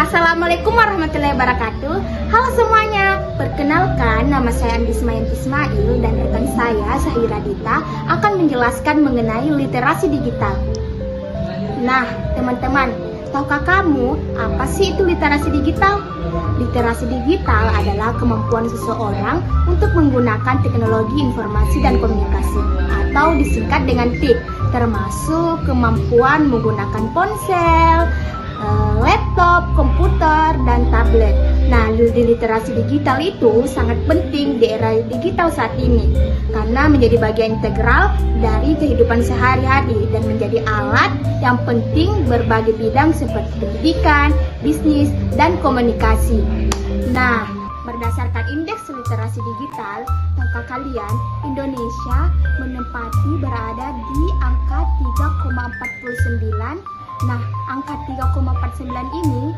Assalamualaikum warahmatullahi wabarakatuh. Halo semuanya, perkenalkan nama saya Andi Ismail dan rekan saya Sahira Dita akan menjelaskan mengenai literasi digital. Nah teman-teman, tahukah kamu apa sih itu literasi digital? Literasi digital adalah kemampuan seseorang untuk menggunakan teknologi informasi dan komunikasi atau disingkat dengan TIK, termasuk kemampuan menggunakan ponsel, laptop, komputer, dan tablet. Nah, di literasi digital itu sangat penting di era digital saat ini karena menjadi bagian integral dari kehidupan sehari-hari dan menjadi alat yang penting berbagai bidang seperti pendidikan, bisnis, dan komunikasi. Nah, berdasarkan indeks literasi digital, tahukah kalian Indonesia berada di angka 3,49. Nah, angka 3,49 ini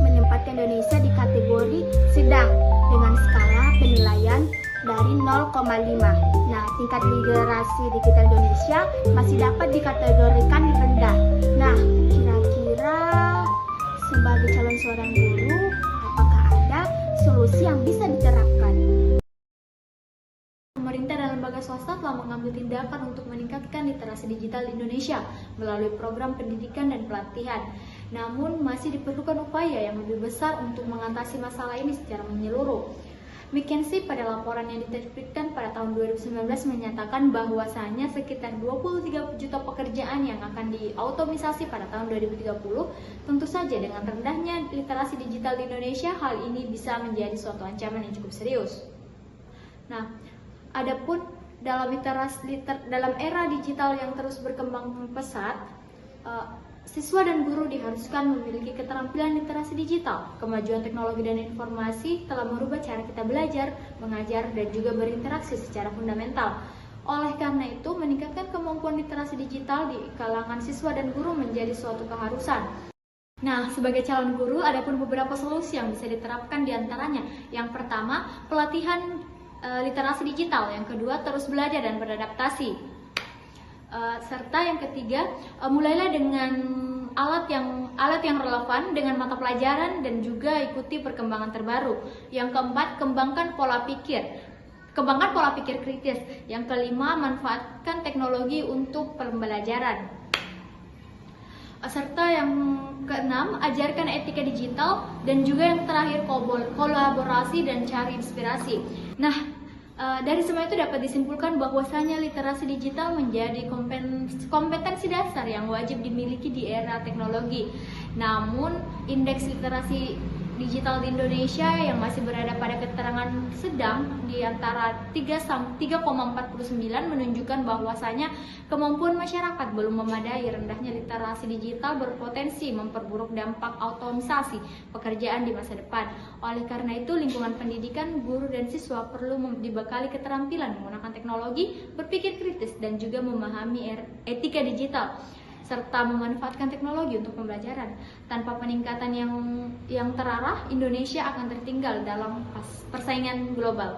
menempatkan Indonesia di kategori sedang dengan skala penilaian dari 0,5. Nah, tingkat literasi digital Indonesia masih dapat dikategorikan rendah. Nah, kira-kira sebagai calon seorang guru, apakah ada solusi yang bisa diterapkan? Pemerintah dan lembaga swasta telah mengambil tindakan untuk meningkatkan literasi digital di Indonesia melalui program pendidikan dan pelatihan. Namun, masih diperlukan upaya yang lebih besar untuk mengatasi masalah ini secara menyeluruh. McKinsey pada laporan yang diterbitkan pada tahun 2019 menyatakan bahwasanya sekitar 23 juta pekerjaan yang akan diautomisasi pada tahun 2030. Tentu saja dengan rendahnya literasi digital di Indonesia, hal ini bisa menjadi suatu ancaman yang cukup serius. Nah, adapun dalam era digital yang terus berkembang pesat, siswa dan guru diharuskan memiliki keterampilan literasi digital. Kemajuan teknologi dan informasi telah merubah cara kita belajar, mengajar, dan juga berinteraksi secara fundamental. Oleh karena itu, meningkatkan kemampuan literasi digital di kalangan siswa dan guru menjadi suatu keharusan. Nah, sebagai calon guru, ada pun beberapa solusi yang bisa diterapkan diantaranya. Yang pertama, pelatihan literasi digital. Yang kedua, terus belajar dan beradaptasi. Serta yang ketiga, mulailah dengan alat yang relevan dengan mata pelajaran dan juga ikuti perkembangan terbaru. Yang keempat, kembangkan pola pikir kritis. Yang kelima, manfaatkan teknologi untuk pembelajaran. Serta yang keenam, ajarkan etika digital, dan juga yang terakhir, kolaborasi dan cari inspirasi. Nah, dari semua itu dapat disimpulkan bahwasanya literasi digital menjadi kompetensi dasar yang wajib dimiliki di era teknologi. Namun, indeks literasi digital di Indonesia yang masih berada pada keterangan sedang di antara 3,49 menunjukkan bahwasanya kemampuan masyarakat belum memadai. Rendahnya literasi digital berpotensi memperburuk dampak otomisasi pekerjaan di masa depan. Oleh karena itu, lingkungan pendidikan, guru dan siswa perlu dibekali keterampilan menggunakan teknologi, berpikir kritis, dan juga memahami etika digital serta memanfaatkan teknologi untuk pembelajaran. Tanpa peningkatan yang terarah, Indonesia akan tertinggal dalam persaingan global.